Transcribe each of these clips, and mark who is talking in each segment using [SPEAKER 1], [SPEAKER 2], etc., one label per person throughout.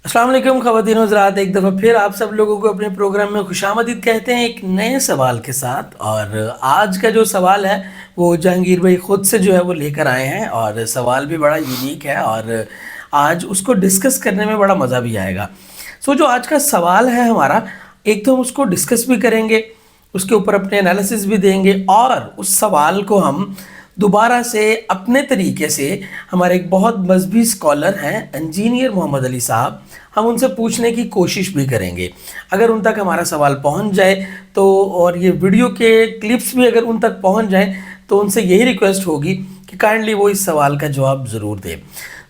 [SPEAKER 1] السلام علیکم خواتین و حضرات، ایک دفعہ پھر آپ سب لوگوں کو اپنے پروگرام میں خوش آمدید کہتے ہیں ایک نئے سوال کے ساتھ. اور آج کا جو سوال ہے وہ جہانگیر بھائی خود سے جو ہے وہ لے کر آئے ہیں، اور سوال بھی بڑا یونیک ہے اور آج اس کو ڈسکس کرنے میں بڑا مزہ بھی آئے گا. جو آج کا سوال ہے ہمارا، ایک تو ہم اس کو ڈسکس بھی کریں گے، اس کے اوپر اپنے انالیسس بھی دیں گے، اور اس سوال کو ہم دوبارہ سے اپنے طریقے سے ہمارے ایک بہت مذہبی اسکالر ہیں انجینئر محمد علی صاحب، ہم ان سے پوچھنے کی کوشش بھی کریں گے. اگر ان تک ہمارا سوال پہنچ جائے تو، اور یہ ویڈیو کے کلپس بھی اگر ان تک پہنچ جائیں تو ان سے یہی ریکویسٹ ہوگی کہ کائنڈلی وہ اس سوال کا جواب ضرور دیں.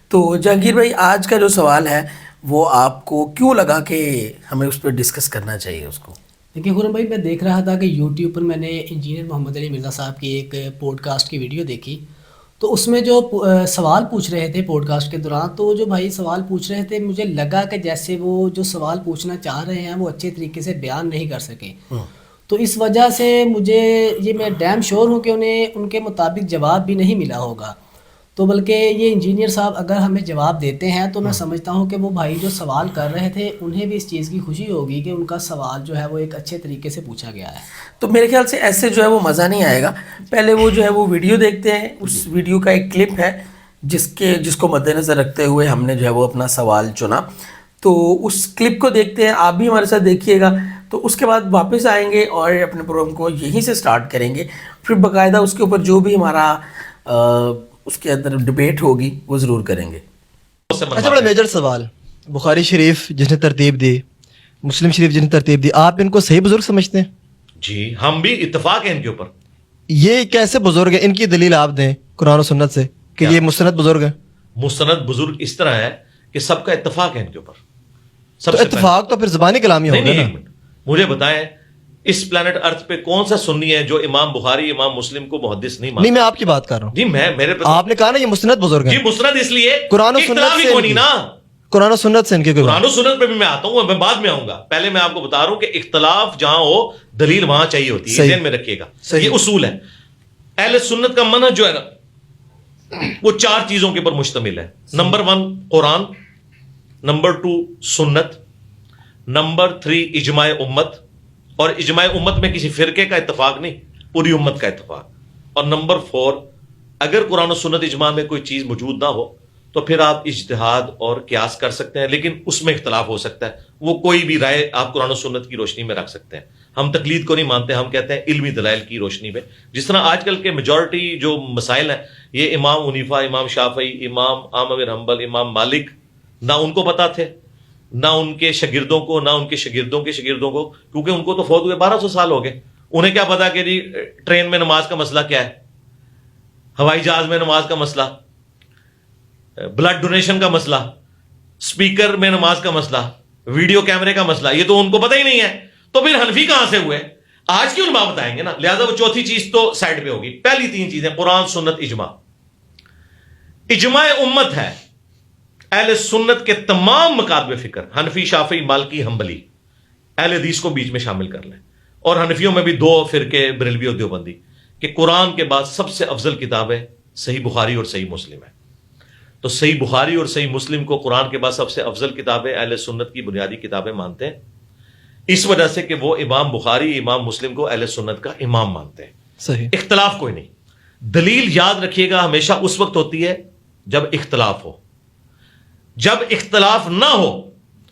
[SPEAKER 1] تو جہانگیر بھائی، آج کا جو سوال ہے وہ آپ کو کیوں لگا کہ ہمیں اس پہ ڈسکس کرنا چاہیے اس کو؟
[SPEAKER 2] دیکھیے خرم بھائی، میں دیکھ رہا تھا کہ یوٹیوب پر میں نے انجینئر محمد علی مرزا صاحب کی ایک پوڈ کاسٹ کی ویڈیو دیکھی، تو اس میں جو سوال پوچھ رہے تھے پوڈ کاسٹ کے دوران، تو جو بھائی سوال پوچھ رہے تھے مجھے لگا کہ جیسے وہ جو سوال پوچھنا چاہ رہے ہیں وہ اچھے طریقے سے بیان نہیں کر سکے. تو اس وجہ سے مجھے یہ میں ڈیم شور ہوں کہ انہیں ان کے مطابق جواب بھی نہیں ملا ہوگا. تو بلکہ یہ انجینئر صاحب اگر ہمیں جواب دیتے ہیں تو میں سمجھتا ہوں کہ وہ بھائی جو سوال کر رہے تھے انہیں بھی اس چیز کی خوشی ہوگی کہ ان کا سوال جو ہے وہ ایک اچھے طریقے سے پوچھا گیا ہے.
[SPEAKER 1] تو میرے خیال سے ایسے جو ہے وہ مزہ نہیں آئے گا. پہلے وہ جو ہے وہ ویڈیو دیکھتے ہیں، اس ویڈیو کا ایک کلپ ہے جس کو مد نظر رکھتے ہوئے ہم نے جو ہے وہ اپنا سوال چنا. تو اس کلپ کو دیکھتے ہیں، آپ بھی ہمارے ساتھ دیکھیے گا. تو اس کے بعد واپس آئیں گے اور اپنے پروگرام کو یہیں سے سٹارٹ کریں گے. پھر باقاعدہ اس کے اوپر جو بھی ہمارا اس کے اندر ڈبیٹ ہوگی وہ ضرور کریں گے.
[SPEAKER 3] اچھا، بڑا میجر سوال. بخاری شریف جس نے ترتیب دی، مسلم شریف جس نے ترتیب دی، آپ ان کو صحیح بزرگ سمجھتے ہیں؟
[SPEAKER 4] جی، ہم بھی اتفاق ہیں ان کے اوپر.
[SPEAKER 3] یہ کیسے بزرگ ہیں؟ ان کی دلیل آپ دیں قرآن و سنت سے کہ یہ مستند بزرگ ہیں.
[SPEAKER 4] مستند بزرگ اس طرح ہے کہ سب کا اتفاق ہے ان کے اوپر.
[SPEAKER 3] تو اتفاق تو پھر زبانی کلامی ہوگا نا.
[SPEAKER 4] مجھے بتائیں اس پلانٹ ارتھ پہ کون سا سنی ہے جو امام بخاری امام مسلم کو محدث نہیں مانتا؟
[SPEAKER 3] نہیں، میں آپ کی بات کر رہا ہوں.
[SPEAKER 4] جی میرے
[SPEAKER 3] آپ نے کہا نا یہ مستند بزرگ ہیں.
[SPEAKER 4] جی مستند اس لیے
[SPEAKER 3] قرآن و
[SPEAKER 4] اختلاف ہی
[SPEAKER 3] سنت
[SPEAKER 4] کوئی نہیں نا.
[SPEAKER 3] قرآن و سنت سے ان کے
[SPEAKER 4] قرآن و سنت پہ بھی میں آتا ہوں، میں بعد میں آؤں گا. پہلے میں آپ کو بتا رہا ہوں کہ اختلاف جہاں ہو دلیل وہاں چاہیے ہوتی ہے. ذہن میں رکھیے گا، یہ اصول ہے. اہل سنت کا منہج جو ہے نا وہ 4 چیزوں کے اوپر مشتمل ہے. نمبر 1 قرآن، نمبر 2 سنت، نمبر 3 اجماع امت، اور اجماع امت میں کسی فرقے کا اتفاق نہیں، پوری امت کا اتفاق. اور نمبر 4 اگر قرآن و سنت اجماع میں کوئی چیز موجود نہ ہو تو پھر آپ اجتہاد اور قیاس کر سکتے ہیں، لیکن اس میں اختلاف ہو سکتا ہے. وہ کوئی بھی رائے آپ قرآن و سنت کی روشنی میں رکھ سکتے ہیں. ہم تقلید کو نہیں مانتے، ہم کہتے ہیں علمی دلائل کی روشنی میں. جس طرح آج کل کے میجورٹی جو مسائل ہیں، یہ امام حنیفہ، امام شافعی، امام احمد بن حنبل، امام مالک، نہ ان کو پتا تھے نہ ان کے شاگردوں کو، نہ ان کے شاگردوں کے شاگردوں کو، کیونکہ ان کو تو فوت ہوئے 1200 سال ہو گئے. انہیں کیا پتا کہ جی ٹرین میں نماز کا مسئلہ کیا ہے، ہوائی جہاز میں نماز کا مسئلہ، بلڈ ڈونیشن کا مسئلہ، اسپیکر میں نماز کا مسئلہ، ویڈیو کیمرے کا مسئلہ، یہ تو ان کو پتہ ہی نہیں ہے. تو پھر حنفی کہاں سے ہوئے؟ آج کی علماء بتائیں گے نا. لہذا وہ چوتھی چیز تو سائڈ پہ ہوگی. پہلی 3 چیزیں قرآن، سنت، اجماع. اجماع امت ہے اہل سنت کے تمام مکاتب فکر، حنفی، شافعی، مالکی، حنبلی، اہل حدیث کو بیچ میں شامل کر لیں. اور حنفیوں میں بھی 2 فرقے، بریلوی اور دیوبندی، کہ قرآن کے بعد سب سے افضل کتاب ہے صحیح بخاری اور صحیح مسلم ہے. تو صحیح بخاری اور صحیح مسلم کو قرآن کے بعد سب سے افضل کتابیں، اہل سنت کی بنیادی کتابیں مانتے ہیں، اس وجہ سے کہ وہ امام بخاری، امام مسلم کو اہل سنت کا امام مانتے ہیں.
[SPEAKER 3] صحیح،
[SPEAKER 4] اختلاف کوئی نہیں. دلیل یاد رکھیے گا ہمیشہ اس وقت ہوتی ہے جب اختلاف ہو. جب اختلاف نہ ہو،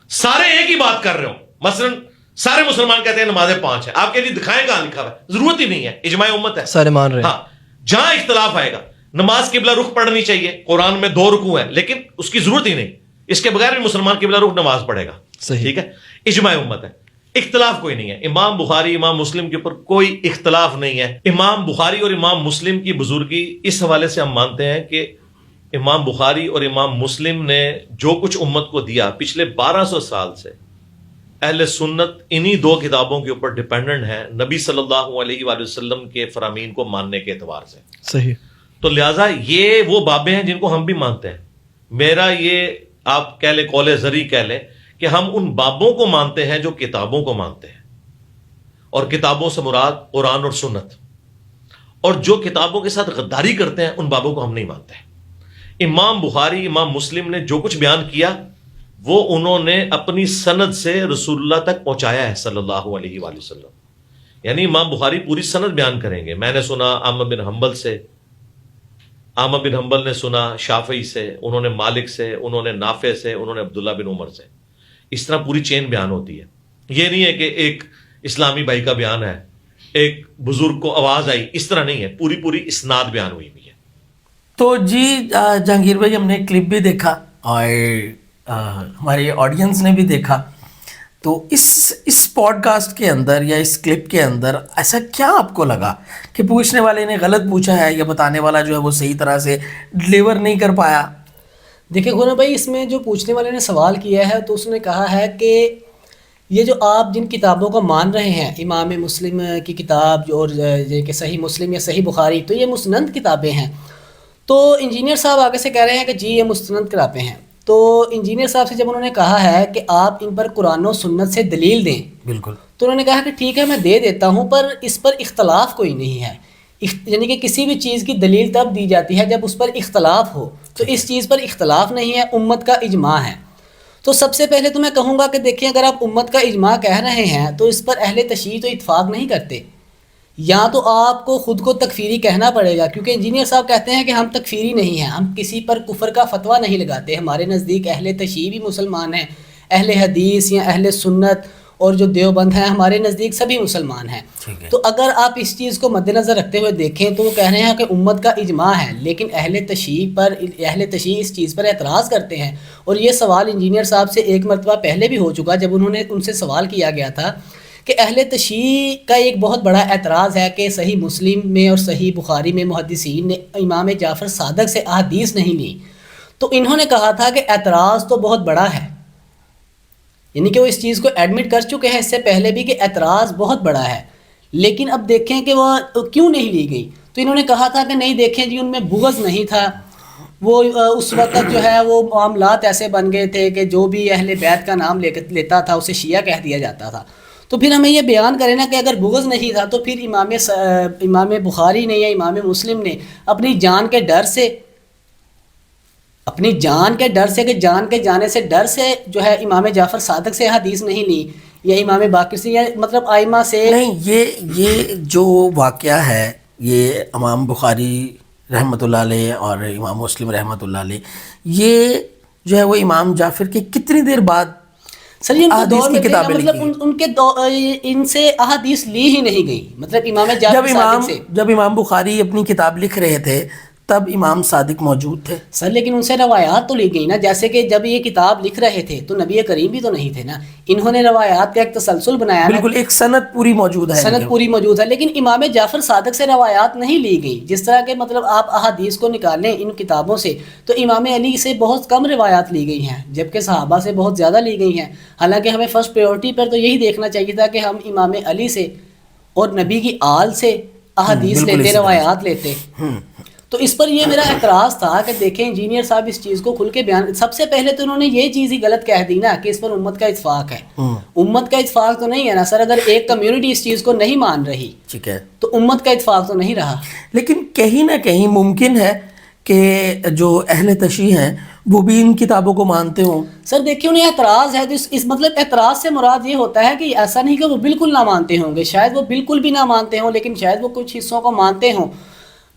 [SPEAKER 4] سارے ایک ہی بات کر رہے ہو، مثلا سارے مسلمان کہتے ہیں نمازیں 5 ہیں، آپ کے لیے دکھائیں کہاں لکھا ہوا ہے؟ ضرورت ہی نہیں ہے، اجماع امت ہے،
[SPEAKER 3] سارے مان رہے ہیں.
[SPEAKER 4] ہاں. جہاں اختلاف آئے گا، نماز قبلہ رخ پڑھنی چاہیے، قرآن میں 2 رکوع ہیں لیکن اس کی ضرورت ہی نہیں، اس کے بغیر بھی مسلمان قبلہ رخ نماز پڑھے گا.
[SPEAKER 3] صحیح،
[SPEAKER 4] ٹھیک ہے، اجماع امت ہے. اختلاف کوئی نہیں ہے. امام بخاری، امام مسلم کے اوپر کوئی اختلاف نہیں ہے. امام بخاری اور امام مسلم کی بزرگی اس حوالے سے ہم مانتے ہیں کہ امام بخاری اور امام مسلم نے جو کچھ امت کو دیا پچھلے 1200 سال سے، اہل سنت انہی 2 کتابوں کے اوپر ڈیپینڈنٹ ہے، نبی صلی اللہ علیہ وآلہ وسلم کے فرامین کو ماننے کے اعتبار سے.
[SPEAKER 3] صحیح.
[SPEAKER 4] تو لہٰذا یہ وہ بابیں ہیں جن کو ہم بھی مانتے ہیں. میرا یہ آپ کہہ لیں قول زری کہہ لیں کہ ہم ان بابوں کو مانتے ہیں جو کتابوں کو مانتے ہیں، اور کتابوں سے مراد قرآن اور سنت. اور جو کتابوں کے ساتھ غداری کرتے ہیں ان بابوں کو ہم نہیں مانتے. امام بخاری، امام مسلم نے جو کچھ بیان کیا وہ انہوں نے اپنی سند سے رسول اللہ تک پہنچایا ہے صلی اللہ علیہ وآلہ وسلم. یعنی امام بخاری پوری سند بیان کریں گے. میں نے سنا احمد بن حنبل سے، احمد بن حنبل نے سنا شافعی سے، انہوں نے مالک سے، انہوں نے نافع سے، انہوں نے عبداللہ بن عمر سے. اس طرح پوری چین بیان ہوتی ہے. یہ نہیں ہے کہ ایک اسلامی بھائی کا بیان ہے، ایک بزرگ کو آواز آئی، اس طرح نہیں ہے. پوری اسناد بیان ہوئی ہے.
[SPEAKER 1] تو جی جہانگیر بھائی، ہم نے کلپ بھی دیکھا اور ہمارے آڈینس نے بھی دیکھا. تو اس پوڈ کاسٹ کے اندر یا اس کلپ کے اندر ایسا کیا آپ کو لگا کہ پوچھنے والے نے غلط پوچھا ہے یا بتانے والا جو ہے وہ صحیح طرح سے ڈلیور نہیں کر پایا؟
[SPEAKER 2] دیکھیں گونا بھائی، اس میں جو پوچھنے والے نے سوال کیا ہے تو اس نے کہا ہے کہ یہ جو آپ جن کتابوں کو مان رہے ہیں، امام مسلم کی کتاب جو اور یہ کہ صحیح مسلم یا صحیح بخاری، تو یہ مستند کتابیں ہیں. تو انجینئر صاحب آگے سے کہہ رہے ہیں کہ جی یہ مستند کتابیں ہیں. تو انجینئر صاحب سے جب انہوں نے کہا ہے کہ آپ ان پر قرآن و سنت سے دلیل دیں،
[SPEAKER 1] بالکل،
[SPEAKER 2] تو انہوں نے کہا کہ ٹھیک ہے میں دے دیتا ہوں، پر اس پر اختلاف کوئی نہیں ہے. یعنی کہ کسی بھی چیز کی دلیل تب دی جاتی ہے جب اس پر اختلاف ہو. تو اس چیز پر اختلاف نہیں ہے، امت کا اجماع ہے. تو سب سے پہلے تو میں کہوں گا کہ دیکھیں، اگر آپ امت کا اجماع کہہ رہے ہیں تو اس پر اہل تشیع تو اتفاق نہیں کرتے. یا تو آپ کو خود کو تکفیری کہنا پڑے گا، کیونکہ انجینئر صاحب کہتے ہیں کہ ہم تکفیری نہیں ہیں، ہم کسی پر کفر کا فتویٰ نہیں لگاتے. ہمارے نزدیک اہل تشیع بھی مسلمان ہیں، اہل حدیث یا اہل سنت اور جو دیوبند ہیں ہمارے نزدیک سبھی مسلمان ہیں. تو اگر آپ اس چیز کو مد نظر رکھتے ہوئے دیکھیں تو وہ کہہ رہے ہیں کہ امت کا اجماع ہے، لیکن اہل تشیع اس چیز پر اعتراض کرتے ہیں. اور یہ سوال انجینئر صاحب سے ایک مرتبہ پہلے بھی ہو چکا، جب انہوں نے ان سے سوال کیا گیا تھا کہ اہل تشیع کا ایک بہت بڑا اعتراض ہے کہ صحیح مسلم میں اور صحیح بخاری میں محدثین نے امام جعفر صادق سے احادیث نہیں لی. تو انہوں نے کہا تھا کہ اعتراض تو بہت بڑا ہے، یعنی کہ وہ اس چیز کو ایڈمٹ کر چکے ہیں اس سے پہلے بھی کہ اعتراض بہت بڑا ہے، لیکن اب دیکھیں کہ وہ کیوں نہیں لی گئی. تو انہوں نے کہا تھا کہ نہیں دیکھیں جی، ان میں بغض نہیں تھا. وہ اس وقت جو ہے وہ معاملات ایسے بن گئے تھے کہ جو بھی اہل بیت کا نام لیتا تھا اسے شیعہ کہہ دیا جاتا تھا. تو پھر ہمیں یہ بیان کریں نا کہ اگر بغض نہیں تھا تو پھر امام بخاری نے یا امام مسلم نے اپنی جان کے ڈر سے کہ جان کے جانے سے ڈر سے جو ہے امام جعفر صادق سے حدیث نہیں لی، یا امام باقر سے، یا مطلب آئمہ سے
[SPEAKER 1] نہیں. یہ جو واقعہ ہے، یہ امام بخاری رحمۃ اللہ علیہ اور امام مسلم رحمۃ اللہ علیہ، یہ جو ہے وہ امام جعفر کے کتنی دیر بعد
[SPEAKER 2] سر یہ
[SPEAKER 1] احادیث کی کتابیں
[SPEAKER 2] مطلب
[SPEAKER 1] لکھی؟
[SPEAKER 2] ان کے ان سے احادیث لی ہی نہیں گئی. مطلب امام جعفر صادق سے
[SPEAKER 1] جب امام بخاری اپنی کتاب لکھ رہے تھے تب امام صادق موجود تھے
[SPEAKER 2] سر، لیکن ان سے روایات تو لی گئی نا. جیسے کہ جب یہ کتاب لکھ رہے تھے تو نبی کریم بھی تو نہیں تھے نا، انہوں نے روایات کا ایک تسلسل بنایا.
[SPEAKER 1] بالکل، ایک سند پوری موجود ہے،
[SPEAKER 2] سند پوری موجود ہے، لیکن امام جعفر صادق سے روایات نہیں لی گئی. جس طرح کے مطلب آپ احادیث کو نکالیں ان کتابوں سے تو امام علی سے بہت کم روایات لی گئی ہیں، جبکہ صحابہ سے بہت زیادہ لی گئی ہیں. حالانکہ ہمیں فرسٹ پریورٹی پر تو یہی دیکھنا چاہیے تھا کہ ہم امام علی سے اور نبی کی آل سے احادیث لیتے، روایات لیتے. تو اس پر یہ میرا اعتراض تھا کہ دیکھیں انجینئر صاحب اس چیز کو کھل کے بیان، سب سے پہلے تو انہوں نے یہ چیز ہی غلط کہہ دی نا کہ اس پر امت کا اتفاق ہے. امت کا اتفاق تو نہیں ہے نا سر. اگر ایک کمیونٹی اس چیز کو نہیں مان رہی
[SPEAKER 1] ٹھیک ہے
[SPEAKER 2] تو امت کا اتفاق تو نہیں رہا.
[SPEAKER 1] لیکن کہیں نہ کہیں ممکن ہے کہ جو اہل تشیع ہیں وہ بھی ان کتابوں کو مانتے ہوں.
[SPEAKER 2] سر دیکھیے انہیں اعتراض ہے، اس مطلب اعتراض سے مراد یہ ہوتا ہے کہ ایسا نہیں کہ وہ بالکل نہ مانتے ہوں گے، شاید وہ بالکل بھی نہ مانتے ہوں، لیکن شاید وہ کچھ حصوں کو مانتے ہوں.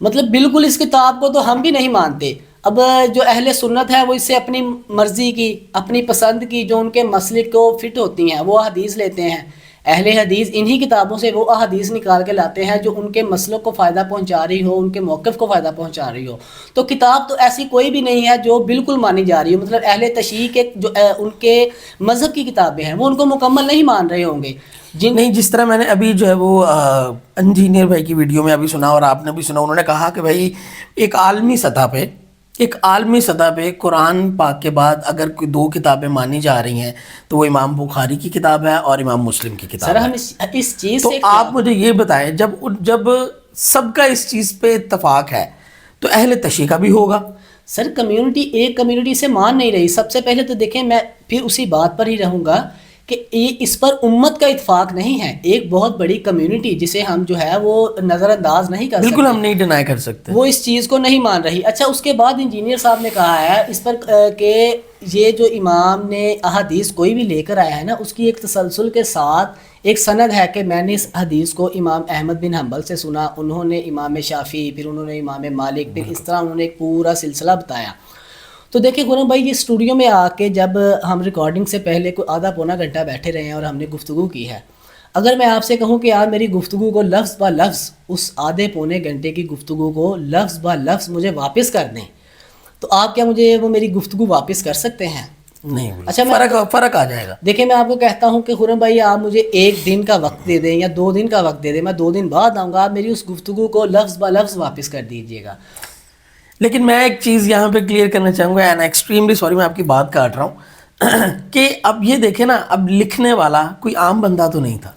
[SPEAKER 2] مطلب بالکل اس کتاب کو تو ہم بھی نہیں مانتے. اب جو اہل سنت ہے وہ اس سے اپنی مرضی کی، اپنی پسند کی، جو ان کے مسلک کو فٹ ہوتی ہیں وہ حدیث لیتے ہیں. اہل حدیث انہی کتابوں سے وہ احادیث نکال کے لاتے ہیں جو ان کے مسلک کو فائدہ پہنچا رہی ہو، ان کے موقف کو فائدہ پہنچا رہی ہو. تو کتاب تو ایسی کوئی بھی نہیں ہے جو بالکل مانی جا رہی ہو. مطلب اہل تشیع کے جو ان کے مذہب کی کتابیں ہیں وہ ان کو مکمل نہیں مان رہے ہوں گے.
[SPEAKER 1] نہیں، جس طرح میں نے ابھی جو ہے وہ انجینئر بھائی کی ویڈیو میں ابھی سنا اور آپ نے بھی سنا، انہوں نے کہا کہ بھائی ایک عالمی سطح پہ قرآن پاک کے بعد اگر کوئی دو کتابیں مانی جا رہی ہیں تو وہ امام بخاری کی کتاب ہے اور امام مسلم کی کتاب
[SPEAKER 2] سر
[SPEAKER 1] ہے.
[SPEAKER 2] ہم اس چیز
[SPEAKER 1] تو
[SPEAKER 2] سے
[SPEAKER 1] آپ مجھے یہ بتائیں، جب سب کا اس چیز پہ اتفاق ہے تو اہل تشیع کا بھی ہوگا.
[SPEAKER 2] سر کمیونٹی ایک کمیونٹی سے مان نہیں رہی. سب سے پہلے تو دیکھیں، میں پھر اسی بات پر ہی رہوں گا کہ اس پر امت کا اتفاق نہیں ہے، ایک بہت بڑی کمیونٹی جسے ہم جو ہے وہ نظر انداز نہیں کر سکتے،
[SPEAKER 1] بالکل ہم نہیں ڈینائی کر سکتے،
[SPEAKER 2] وہ اس چیز کو نہیں مان رہی۔ اچھا اس کے بعد انجینئر صاحب نے کہا ہے اس پر کہ یہ جو امام نے احادیث کوئی بھی لے کر آیا ہے نا، اس کی ایک تسلسل کے ساتھ ایک سند ہے کہ میں نے اس حدیث کو امام احمد بن حنبل سے سنا، انہوں نے امام شافعی، پھر انہوں نے امام مالک، پھر اس طرح انہوں نے ایک پورا سلسلہ بتایا۔ تو دیکھیں خرم بھائی، یہ اسٹوڈیو میں آ کے جب ہم ریکارڈنگ سے پہلے کوئی آدھا پونا گھنٹہ بیٹھے رہے ہیں اور ہم نے گفتگو کی ہے، اگر میں آپ سے کہوں کہ یار میری گفتگو کو لفظ با لفظ، اس آدھے پونے گھنٹے کی گفتگو کو لفظ با لفظ مجھے واپس کر دیں، تو آپ کیا مجھے وہ میری گفتگو واپس کر سکتے ہیں؟
[SPEAKER 1] نہیں،
[SPEAKER 2] اچھا
[SPEAKER 1] فرق آ جائے گا۔
[SPEAKER 2] دیکھیں میں آپ کو کہتا ہوں کہ خرم بھائی آپ مجھے 1 دن کا وقت دے دیں یا 2 دن کا وقت دے دیں، میں 2 دن بعد آؤں گا، آپ میری اس گفتگو کو لفظ با لفظ واپس کر دیجئے گا۔
[SPEAKER 1] لیکن میں ایک چیز یہاں پہ کلیئر کرنا چاہوں گا، اینڈ ایکسٹریملی سوری میں آپ کی بات کاٹ رہا ہوں کہ اب یہ دیکھیں نا، اب لکھنے والا کوئی عام بندہ تو نہیں تھا،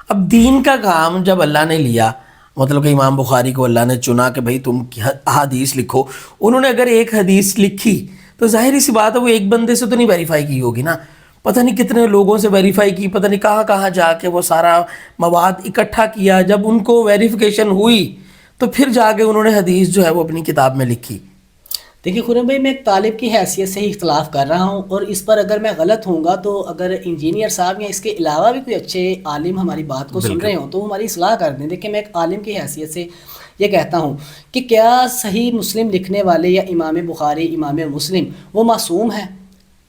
[SPEAKER 1] اب دین کا کام جب اللہ نے لیا، مطلب کہ امام بخاری کو اللہ نے چنا کہ بھائی تم احادیث لکھو، انہوں نے اگر ایک حدیث لکھی تو ظاہری سی بات ہے وہ ایک بندے سے تو نہیں ویریفائی کی ہوگی نا، پتہ نہیں کتنے لوگوں سے ویریفائی کی، پتہ نہیں کہاں کہاں جا کے وہ سارا مواد اکٹھا کیا، جب ان کو ویریفیکیشن ہوئی تو پھر جا کے انہوں نے حدیث جو ہے وہ اپنی کتاب میں لکھی۔
[SPEAKER 2] دیکھیے خرم بھائی، میں ایک طالب کی حیثیت سے ہی اختلاف کر رہا ہوں، اور اس پر اگر میں غلط ہوں گا تو اگر انجینئر صاحب یا اس کے علاوہ بھی کوئی اچھے عالم ہماری بات کو سن رہے ہوں تو وہ ہماری اصلاح کر دیں۔ دیکھیں میں ایک عالم کی حیثیت سے یہ کہتا ہوں کہ کیا صحیح مسلم لکھنے والے یا امام بخاری، امام مسلم وہ معصوم ہیں،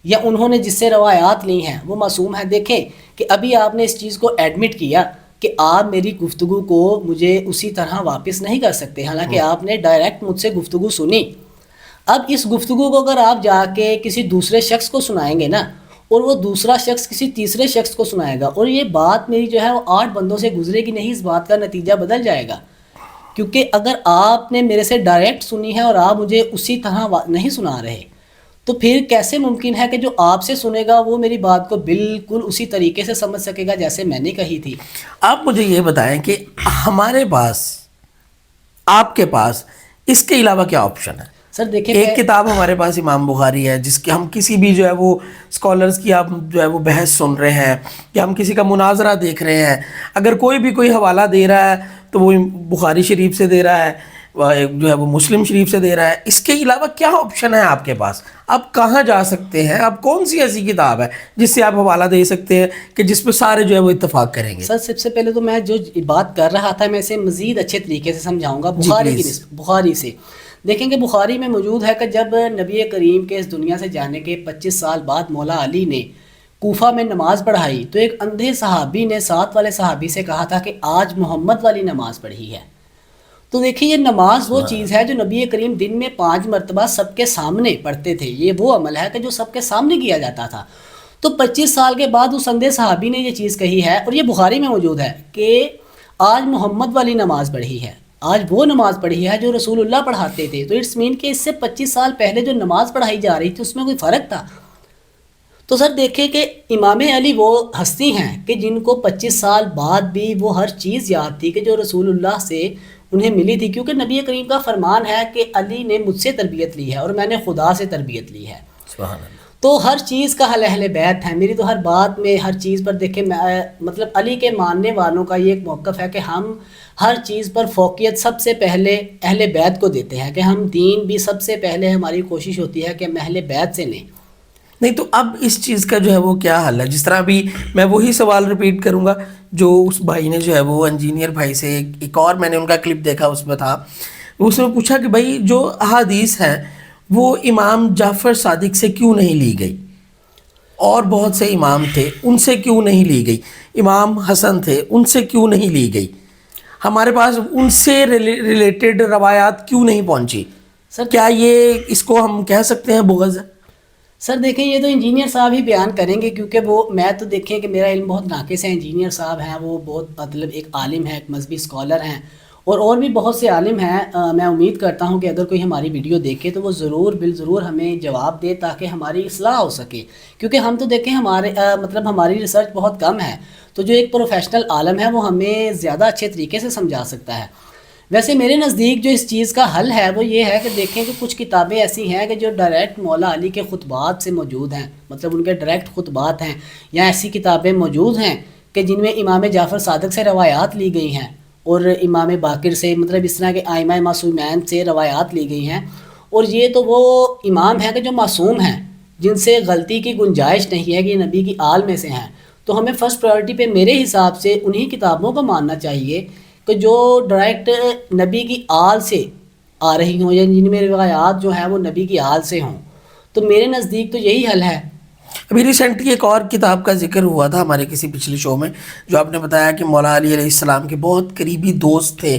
[SPEAKER 2] یا انہوں نے جس سے روایات لی ہیں وہ معصوم ہیں؟ دیکھیں کہ ابھی آپ نے اس چیز کو ایڈمٹ کیا کہ آپ میری گفتگو کو مجھے اسی طرح واپس نہیں کر سکتے، حالانکہ آپ نے ڈائریکٹ مجھ سے گفتگو سنی۔ اب اس گفتگو کو اگر آپ جا کے کسی دوسرے شخص کو سنائیں گے نا، اور وہ دوسرا شخص کسی تیسرے شخص کو سنائے گا، اور یہ بات میری جو ہے وہ 8 بندوں سے گزرے گی نہیں، اس بات کا نتیجہ بدل جائے گا، کیونکہ اگر آپ نے میرے سے ڈائریکٹ سنی ہے اور آپ مجھے اسی طرح نہیں سنا رہے، تو پھر کیسے ممکن ہے کہ جو آپ سے سنے گا وہ میری بات کو بالکل اسی طریقے سے سمجھ سکے گا جیسے میں نے کہی تھی؟
[SPEAKER 1] آپ مجھے یہ بتائیں کہ ہمارے پاس، آپ کے پاس اس کے علاوہ کیا آپشن ہے؟
[SPEAKER 2] سر دیکھیں،
[SPEAKER 1] ایک کتاب ہمارے پاس امام بخاری ہے، جس کے ہم کسی بھی جو ہے وہ اسکالرز کی آپ جو ہے وہ بحث سن رہے ہیں یا ہم کسی کا مناظرہ دیکھ رہے ہیں، اگر کوئی بھی کوئی حوالہ دے رہا ہے تو وہ بخاری شریف سے دے رہا ہے، جو ہے وہ مسلم شریف سے دے رہا ہے۔ اس کے علاوہ کیا آپشن ہے آپ کے پاس؟ آپ کہاں جا سکتے ہیں؟ آپ کون سی ایسی کتاب ہے جس سے آپ حوالہ دے سکتے ہیں کہ جس پہ سارے جو ہے وہ اتفاق کریں گے؟
[SPEAKER 2] سر سب سے پہلے تو میں جو بات کر رہا تھا میں اسے مزید اچھے طریقے سے سمجھاؤں گا بخاری سے۔ دیکھیں کہ بخاری میں موجود ہے کہ جب نبی کریم کے اس دنیا سے جانے کے 25 سال بعد مولا علی نے کوفہ میں نماز پڑھائی تو ایک اندھے صحابی نے ساتھ والے صحابی سے کہا تھا کہ آج محمد والی نماز پڑھی ہے۔ تو دیکھیں یہ نماز وہ چیز ہے جو نبی کریم دن میں 5 مرتبہ سب کے سامنے پڑھتے تھے، یہ وہ عمل ہے کہ جو سب کے سامنے کیا جاتا تھا۔ تو 25 سال کے بعد اس اندھے صحابی نے یہ چیز کہی ہے، اور یہ بخاری میں موجود ہے کہ آج محمد والی نماز پڑھی ہے، آج وہ نماز پڑھی ہے جو رسول اللہ پڑھاتے تھے۔ تو اٹس مین کہ اس سے 25 سال پہلے جو نماز پڑھائی جا رہی تھی اس میں کوئی فرق تھا؟ تو سر دیکھیں کہ امام علی وہ ہستی ہیں کہ جن کو 25 سال بعد بھی وہ ہر چیز یاد تھی کہ جو رسول اللہ سے انہیں ملی تھی، کیونکہ نبی کریم کا فرمان ہے کہ علی نے مجھ سے تربیت لی ہے اور میں نے خدا سے تربیت لی ہے۔
[SPEAKER 1] سبحان اللہ۔
[SPEAKER 2] تو ہر چیز کا اہل بیت ہے، میری تو ہر بات میں ہر چیز پر دیکھیں مطلب علی کے ماننے والوں کا یہ ایک موقف ہے کہ ہم ہر چیز پر فوقیت سب سے پہلے اہل بیت کو دیتے ہیں، کہ ہم دین بھی سب سے پہلے ہماری کوشش ہوتی ہے کہ ہم اہل بیت سے لیں۔
[SPEAKER 1] نہیں تو اب اس چیز کا جو ہے وہ کیا حل ہے؟ جس طرح بھی میں وہی سوال ریپیٹ کروں گا جو اس بھائی نے جو ہے وہ انجینئر بھائی سے، ایک اور میں نے ان کا کلپ دیکھا اس میں تھا، اس نے پوچھا کہ بھائی جو احادیث ہیں وہ امام جعفر صادق سے کیوں نہیں لی گئی؟ اور بہت سے امام تھے ان سے کیوں نہیں لی گئی؟ امام حسن تھے ان سے کیوں نہیں لی گئی؟ ہمارے پاس ان سے ریلیٹڈ روایات کیوں نہیں پہنچی؟
[SPEAKER 2] سر
[SPEAKER 1] کیا یہ اس کو ہم کہہ سکتے ہیں بغض ہے؟
[SPEAKER 2] سر دیکھیں یہ تو انجینئر صاحب ہی بیان کریں گے، کیونکہ وہ میں تو دیکھیں کہ میرا علم بہت ناقص ہے، انجینئر صاحب ہیں وہ بہت مطلب ایک عالم ہے، ایک مذہبی اسکالر ہیں، اور بھی بہت سے عالم ہیں۔ میں امید کرتا ہوں کہ اگر کوئی ہماری ویڈیو دیکھے تو وہ ضرور ہمیں جواب دے تاکہ ہماری اصلاح ہو سکے، کیونکہ ہم تو دیکھیں ہماری ریسرچ بہت کم ہے، تو جو ایک پروفیشنل عالم ہے وہ ہمیں زیادہ اچھے طریقے سے سمجھا سکتا ہے۔ ویسے میرے نزدیک جو اس چیز کا حل ہے وہ یہ ہے کہ دیکھیں کہ کچھ کتابیں ایسی ہیں کہ جو ڈائریکٹ مولا علی کے خطبات سے موجود ہیں، مطلب ان کے ڈائریکٹ خطبات ہیں، یا ایسی کتابیں موجود ہیں کہ جن میں امام جعفر صادق سے روایات لی گئی ہیں اور امام باقر سے، مطلب اس طرح کے ائمہ معصومین سے روایات لی گئی ہیں، اور یہ تو وہ امام ہیں کہ جو معصوم ہیں، جن سے غلطی کی گنجائش نہیں ہے کہ یہ نبی کی آل میں سے ہیں. تو ہمیں فرسٹ پرائرٹی پہ میرے حساب سے انہی کتابوں کو ماننا چاہیے کہ جو ڈائریکٹ نبی کی آل سے آ رہی ہوں، یا جن میں روایات جو ہیں وہ نبی کی آل سے ہوں. تو میرے نزدیک تو یہی حل ہے.
[SPEAKER 1] ابھی ریسنٹلی ایک اور کتاب کا ذکر ہوا تھا ہمارے کسی پچھلے شو میں، جو آپ نے بتایا کہ مولا علی علیہ السلام کے بہت قریبی دوست تھے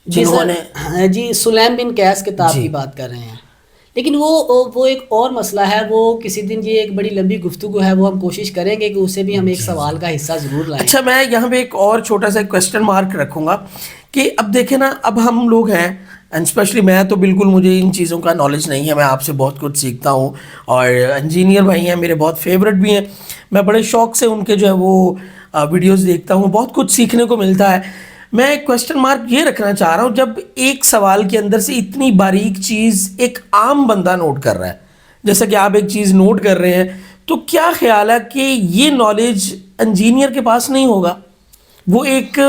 [SPEAKER 1] جنہوں نے
[SPEAKER 2] جی سلیم بن قیس کتاب کی بات کر رہے ہیں. لیکن وہ ایک اور مسئلہ ہے، وہ کسی دن یہ ایک بڑی لمبی گفتگو ہے، وہ ہم کوشش کریں گے کہ اسے بھی ہم ایک سوال کا حصہ ضرور لائیں.
[SPEAKER 1] اچھا، میں یہاں پہ ایک اور چھوٹا سا کویسچن مارک رکھوں گا کہ اب دیکھیں نا، اب ہم لوگ ہیں اینڈ اسپیشلی میں تو بالکل مجھے ان چیزوں کا نالج نہیں ہے، میں آپ سے بہت کچھ سیکھتا ہوں، اور انجینئر بھائی ہیں میرے بہت فیوریٹ بھی ہیں، میں بڑے شوق سے ان کے جو ہے وہ ویڈیوز دیکھتا ہوں، بہت کچھ سیکھنے کو ملتا ہے. میں ایک کویسچن مارک یہ رکھنا چاہ رہا ہوں، جب ایک سوال کے اندر سے اتنی باریک چیز ایک عام بندہ نوٹ کر رہا ہے، جیسا کہ آپ ایک چیز نوٹ کر رہے ہیں، تو کیا خیال ہے کہ یہ نالج انجینئر کے پاس نہیں ہوگا؟ وہ ایک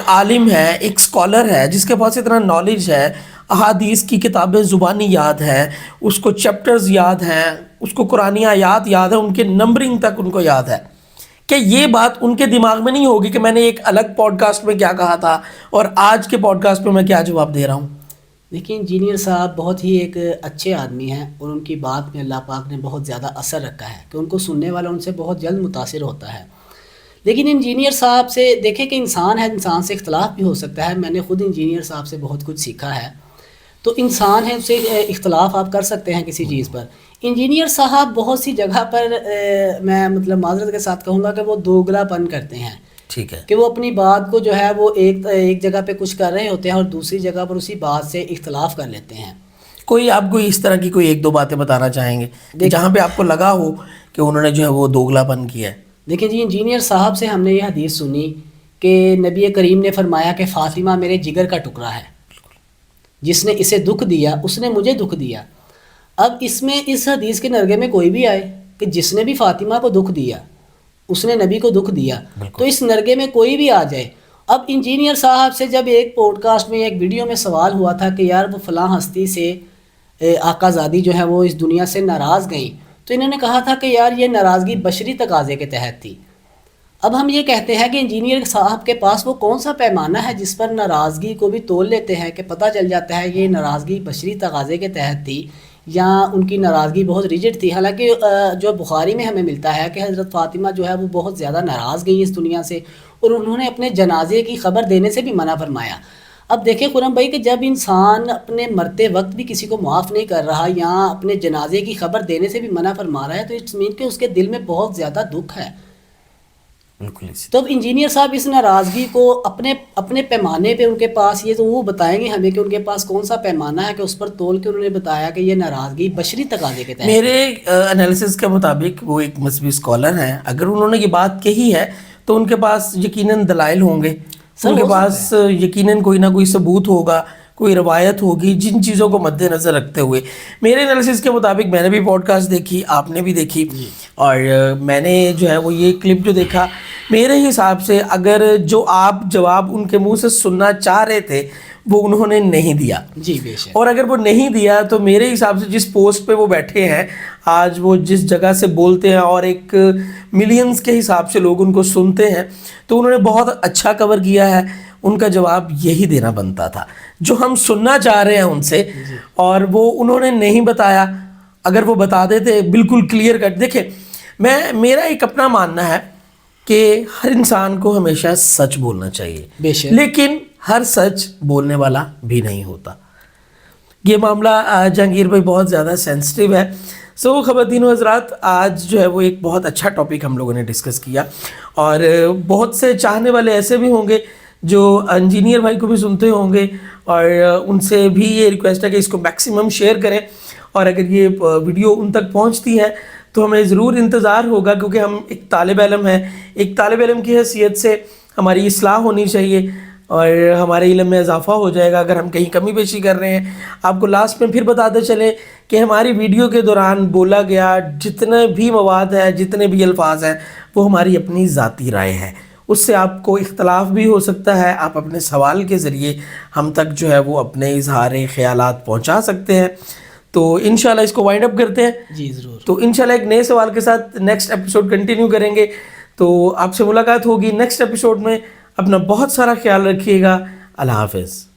[SPEAKER 1] عالم ہے، ایک اسکالر ہے جس کے پاس اتنا نالج ہے، احادیث کی کتابیں زبانی یاد ہیں، اس کو چیپٹرز یاد ہیں، اس کو قرآنی آیات یاد ہیں، ان کے نمبرنگ تک ان کو یاد ہے. کہ یہ بات ان کے دماغ میں نہیں ہوگی کہ میں نے ایک الگ پوڈ کاسٹ میں کیا کہا تھا اور آج کے پوڈ کاسٹ میں میں کیا جواب دے رہا ہوں؟
[SPEAKER 2] دیکھیں انجینئر صاحب بہت ہی ایک اچھے آدمی ہیں، اور ان کی بات میں اللہ پاک نے بہت زیادہ اثر رکھا ہے کہ ان کو سننے والا ان سے بہت جلد متاثر ہوتا ہے. لیکن انجینئر صاحب سے دیکھیں کہ انسان ہے، انسان سے اختلاف بھی ہو سکتا ہے. میں نے خود انجینئر صاحب سے بہت کچھ سیکھا ہے. تو انسان ہے، اس سے اختلاف آپ کر سکتے ہیں کسی چیز پر. انجینئر صاحب بہت سی جگہ پر میں مطلب معذرت کے ساتھ کہوں گا کہ وہ دوگلا پن کرتے ہیں.
[SPEAKER 1] ٹھیک ہے،
[SPEAKER 2] کہ وہ اپنی بات کو جو ہے وہ ایک جگہ پہ کچھ کر رہے ہوتے ہیں اور دوسری جگہ پر اسی بات سے اختلاف کر لیتے ہیں.
[SPEAKER 1] کوئی آپ کو اس طرح کی کوئی ایک دو باتیں بتانا چاہیں گے جہاں پہ آپ کو لگا ہو کہ انہوں نے جو ہے وہ دوگلا پن کیا ہے؟
[SPEAKER 2] دیکھیں جی، انجینئر صاحب سے ہم نے یہ حدیث سنی کہ نبی کریم نے فرمایا کہ فاطمہ میرے جگر کا ٹکڑا ہے، جس نے اسے دکھ دیا اس نے مجھے دکھ دیا. اب اس حدیث کے نرگے میں کوئی بھی آئے کہ جس نے بھی فاطمہ کو دکھ دیا اس نے نبی کو دکھ دیا، تو اس نرگے میں کوئی بھی آ جائے. اب انجینئر صاحب سے جب ایک پوڈ کاسٹ میں ایک ویڈیو میں سوال ہوا تھا کہ یار وہ فلاں ہستی سے آقا زادی جو ہے وہ اس دنیا سے ناراض گئیں، تو انہوں نے کہا تھا کہ یار یہ ناراضگی بشری تقاضے کے تحت تھی. اب ہم یہ کہتے ہیں کہ انجینئر صاحب کے پاس وہ کون سا پیمانہ ہے جس پر ناراضگی کو بھی تول لیتے ہیں کہ پتہ چل جاتا ہے یہ ناراضگی بشری تقاضے کے تحت تھی یا ان کی ناراضگی بہت ریجڈ تھی. حالانکہ جو بخاری میں ہمیں ملتا ہے کہ حضرت فاطمہ جو ہے وہ بہت زیادہ ناراض گئی اس دنیا سے، اور انہوں نے اپنے جنازے کی خبر دینے سے بھی منع فرمایا. اب دیکھیں خرم بھائی کہ جب انسان اپنے مرتے وقت بھی کسی کو معاف نہیں کر رہا یا اپنے جنازے کی خبر دینے سے بھی منع فرما رہا ہے، تو اٹس مین کہ اس کے دل میں بہت زیادہ دکھ ہے.
[SPEAKER 1] بالکل.
[SPEAKER 2] تو اب انجینئر صاحب اس ناراضگی کو اپنے پیمانے پہ ان کے پاس، یہ تو وہ بتائیں گے ہمیں کہ ان کے پاس کون سا پیمانہ ہے کہ اس پر تول کے انہوں نے بتایا کہ یہ ناراضگی بشری تقاضے کے تحت.
[SPEAKER 1] میرے انالیسس کے مطابق وہ ایک مذہبی اسکالر ہیں، اگر انہوں نے یہ بات کہی ہے تو ان کے پاس یقیناً دلائل ہوں گے، ان کے پاس یقیناً کوئی نہ کوئی ثبوت ہوگا، کوئی روایت ہوگی، جن چیزوں کو مد نظر رکھتے ہوئے. میرے انالیسس کے مطابق میں نے بھی پوڈ کاسٹ دیکھی، آپ نے بھی دیکھی، اور میں نے جو ہے وہ یہ کلپ جو دیکھا، میرے حساب سے اگر جو آپ جواب ان کے منہ سے سننا چاہ رہے تھے وہ انہوں نے نہیں دیا.
[SPEAKER 2] جی بے شک.
[SPEAKER 1] اور اگر وہ نہیں دیا تو میرے حساب سے جس پوسٹ پہ وہ بیٹھے ہیں آج، وہ جس جگہ سے بولتے ہیں اور ایک ملینز کے حساب سے لوگ ان کو سنتے ہیں، تو انہوں نے بہت اچھا کور کیا ہے. ان کا جواب یہی دینا بنتا تھا جو ہم سننا چاہ رہے ہیں ان سے، اور وہ انہوں نے نہیں بتایا. اگر وہ بتا دیتے بالکل کلیئر کٹ. دیکھیں میرا ایک اپنا ماننا ہے کہ ہر انسان کو ہمیشہ سچ بولنا چاہیے،
[SPEAKER 2] بے شک،
[SPEAKER 1] لیکن ہر سچ بولنے والا بھی نہیں ہوتا. یہ معاملہ جہانگیر بھائی بہت زیادہ سینسٹیو ہے. سو خواتین و حضرات، آج جو ہے وہ ایک بہت اچھا ٹاپک ہم لوگوں نے ڈسکس کیا، اور بہت سے چاہنے والے ایسے بھی ہوں گے جو انجینئر بھائی کو بھی سنتے ہوں گے، اور ان سے بھی یہ ریکویسٹ ہے کہ اس کو میکسیمم شیئر کریں. اور اگر یہ ویڈیو ان تک پہنچتی ہے تو ہمیں ضرور انتظار ہوگا، کیونکہ ہم ایک طالب علم ہیں، ایک طالب علم کی حیثیت سے ہماری اصلاح ہونی چاہیے. اور ہمارے علم میں اضافہ ہو جائے گا اگر ہم کہیں کمی بیشی کر رہے ہیں. آپ کو لاسٹ میں پھر بتاتے چلیں کہ ہماری ویڈیو کے دوران بولا گیا جتنے بھی مواد ہے، جتنے بھی الفاظ ہیں، وہ ہماری اپنی ذاتی رائے ہے. اس سے آپ کو اختلاف بھی ہو سکتا ہے. آپ اپنے سوال کے ذریعے ہم تک جو ہے وہ اپنے اظہار خیالات پہنچا سکتے ہیں. تو انشاءاللہ اس کو وائنڈ اپ کرتے ہیں.
[SPEAKER 2] جی ضرور.
[SPEAKER 1] تو انشاءاللہ ایک نئے سوال کے ساتھ نیکسٹ ایپیسوڈ کنٹینیو کریں گے. تو آپ سے ملاقات ہوگی نیکسٹ ایپیسوڈ میں. اپنا بہت سارا خیال رکھیے گا. اللہ حافظ.